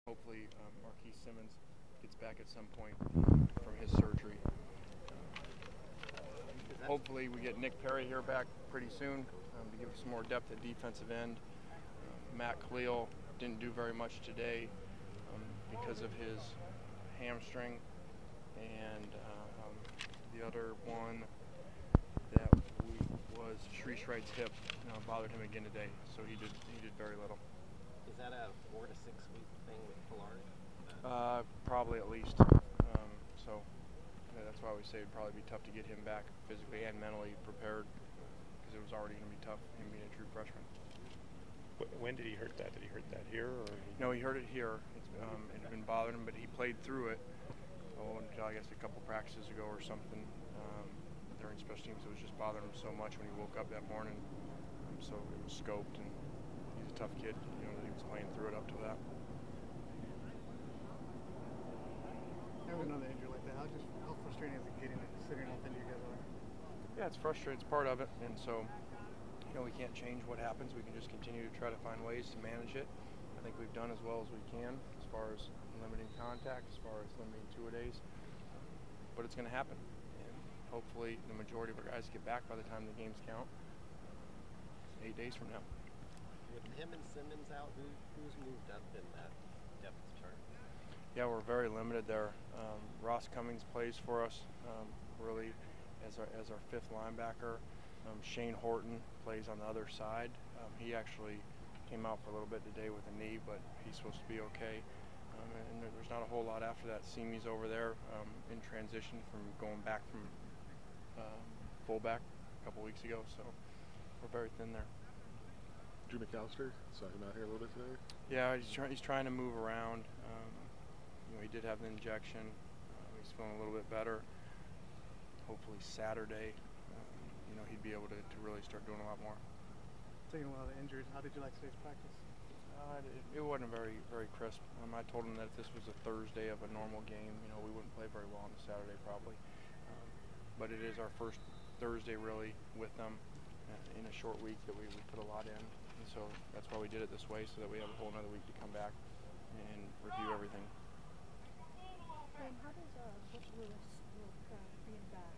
Hopefully, Marquise Simmons gets back at some point from his surgery. Hopefully, we get Nick Perry here back pretty soon to give us some more depth at defensive end. Matt Khalil didn't do very much today because of his hamstring, and the other one that was Shreesh Wright's hip bothered him again today, so he did very little. Is that a 4 to 6 week thing with Pilar? Probably at least. So that's why we say it'd probably be tough to get him back physically and mentally prepared, because it was already going to be tough, him being a true freshman. When did he hurt that? Did he hurt that here? Or No, he hurt it here. It had been bothering him, but he played through it. Until I guess a couple practices ago or something. During special teams, it was just bothering him so much when he woke up that morning. So it was scoped, and he's a tough kid. That he was playing through it up to that. Having another injury like that, how frustrating is it getting it, considering how thin you guys are? Yeah, it's frustrating. It's part of it, and so we can't change what happens. We can just continue to try to find ways to manage it. I think we've done as well as we can as far as limiting contact, as far as limiting two-a-days. But it's going to happen, and hopefully the majority of our guys get back by the time the games count. 8 days from now. With him and Simmons out, who's moved up in that depth chart? Yeah, we're very limited there. Ross Cummings plays for us, really as our fifth linebacker. Shane Horton plays on the other side. He actually came out for a little bit today with a knee, but he's supposed to be okay. And there's not a whole lot after that. Simi's over there in transition from going back from fullback a couple weeks ago, so we're very thin there. Drew McAllister saw him out here a little bit today. Yeah, he's trying to move around. He did have the injection. He's feeling a little bit better. Hopefully Saturday, he'd be able to really start doing a lot more. Taking a lot of injuries, how did you like today's practice? It wasn't very crisp. I told him that if this was a Thursday of a normal game, we wouldn't play very well on the Saturday probably. But it is our first Thursday really with them in a short week that we put a lot in. And so that's why we did it this way, so that we have a whole another week to come back and review everything. And how does Bush Lewis look being back?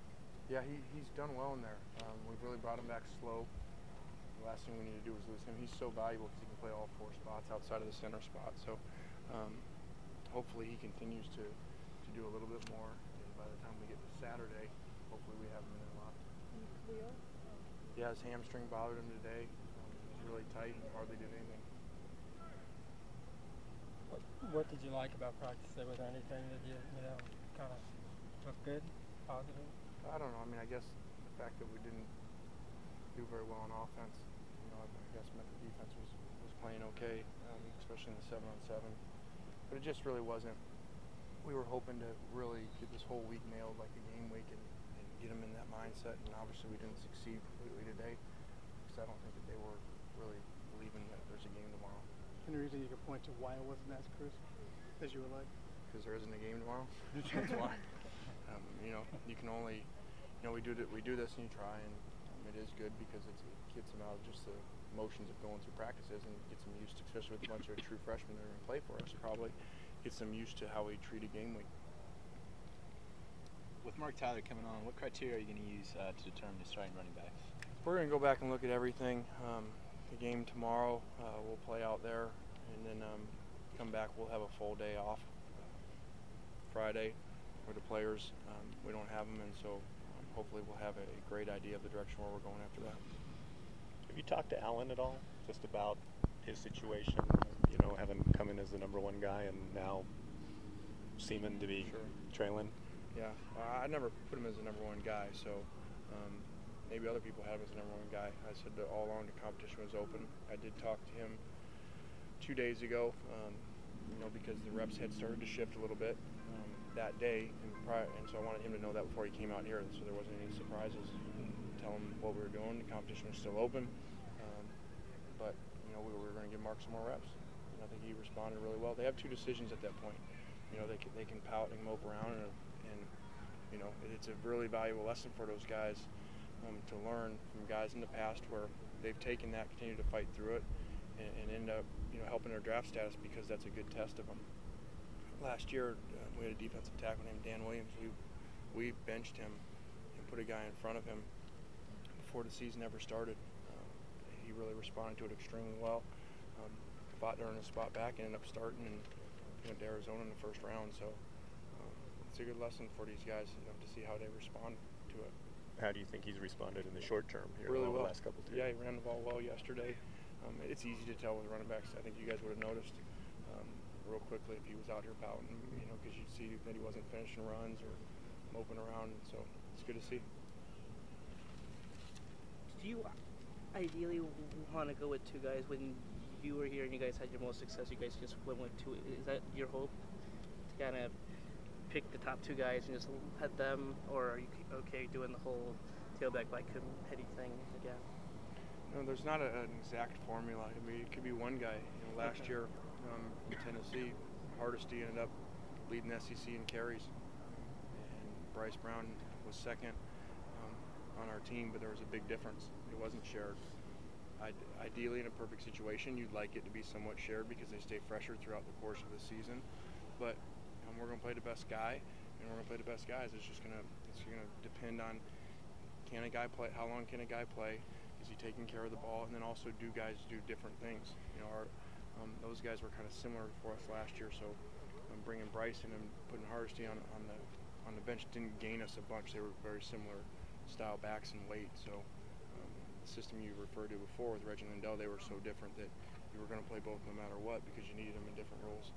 Yeah, he's done well in there. We've really brought him back slow. The last thing we need to do is lose him. He's so valuable because he can play all 4 spots outside of the center spot. So hopefully he continues to do a little bit more. And by the time we get to Saturday, hopefully we have him in there a lot. Clear? Yeah, his hamstring bothered him today. He's really tight and hardly did anything. What did you like about practice? Was there anything that you kind of looked good, positive? I don't know. I guess the fact that we didn't do very well on offense, I guess meant the defense was playing okay, especially in the 7-on-7. But it just really wasn't. We were hoping to really get this whole week nailed, like a game week, and get them in that mindset. And obviously we didn't succeed completely today, because I don't think that they were really believing that there's a game tomorrow. Any reason you could point to why it wasn't as crisp as you would like? Because there isn't a game tomorrow. That's why. You can only, we do this and you try, and it is good because it gets them out of just the motions of going through practices and gets them used to, especially with a bunch of true freshmen that are going to play for us, probably gets them used to how we treat a game week. With Mark Tyler coming on, what criteria are you going to use to determine the starting running backs? We're going to go back and look at everything. The game tomorrow, we'll play out there, and then come back. We'll have a full day off Friday for the players. We don't have them, and so hopefully we'll have a great idea of the direction where we're going after that. have you talked to Allen at all, just about his situation? Having come in as the #1 guy and now seeming to be trailing. Yeah, I never put him as the #1 guy, so maybe other people had him as the #1 guy. I said that all along the competition was open. I did talk to him 2 days ago, because the reps had started to shift a little bit that day, and so I wanted him to know that before he came out here, so there wasn't any surprises. Tell him what we were doing. The competition was still open, but we were going to give Mark some more reps. And I think he responded really well. They have 2 decisions at that point. They can pout and mope around, and it's a really valuable lesson for those guys to learn from guys in the past where they've taken that, continued to fight through it, and end up helping their draft status because that's a good test of them. Last year, we had a defensive tackle named Dan Williams. We benched him and put a guy in front of him before the season ever started. He really responded to it extremely well. Fought to earn his spot back, ended up starting, and went to Arizona in the first round. So it's a good lesson for these guys, to see how they respond to it. How do you think he's responded in the short term here Really over well. the last couple of Yeah, years? he ran the ball well yesterday. It's easy to tell with running backs. I think you guys would have noticed real quickly if he was out here pouting, because you'd see that he wasn't finishing runs or moping around. So it's good to see. Do you ideally want to go with two guys? When you were here and you guys had your most success, you guys just went with two. Is that your hope, to kind of pick the top two guys and just head them, or are you okay doing the whole tailback by committee thing again? No, there's not an exact formula. I mean, it could be one guy. Last year in Tennessee, Hardesty ended up leading the SEC in carries, and Bryce Brown was second on our team, but there was a big difference. It wasn't shared. Ideally, in a perfect situation, you'd like it to be somewhat shared because they stay fresher throughout the course of the season. But we're going to play the best guy, and we're going to play the best guys. It's going to depend on, can a guy play? How long can a guy play? Is he taking care of the ball? And then also, do guys do different things? Those guys were kind of similar for us last year. So bringing Bryce in and putting Hardesty on the bench didn't gain us a bunch. They were very similar style backs and weight. So the system you referred to before with Reggie Lindell, they were so different that you were going to play both no matter what because you needed them in different roles.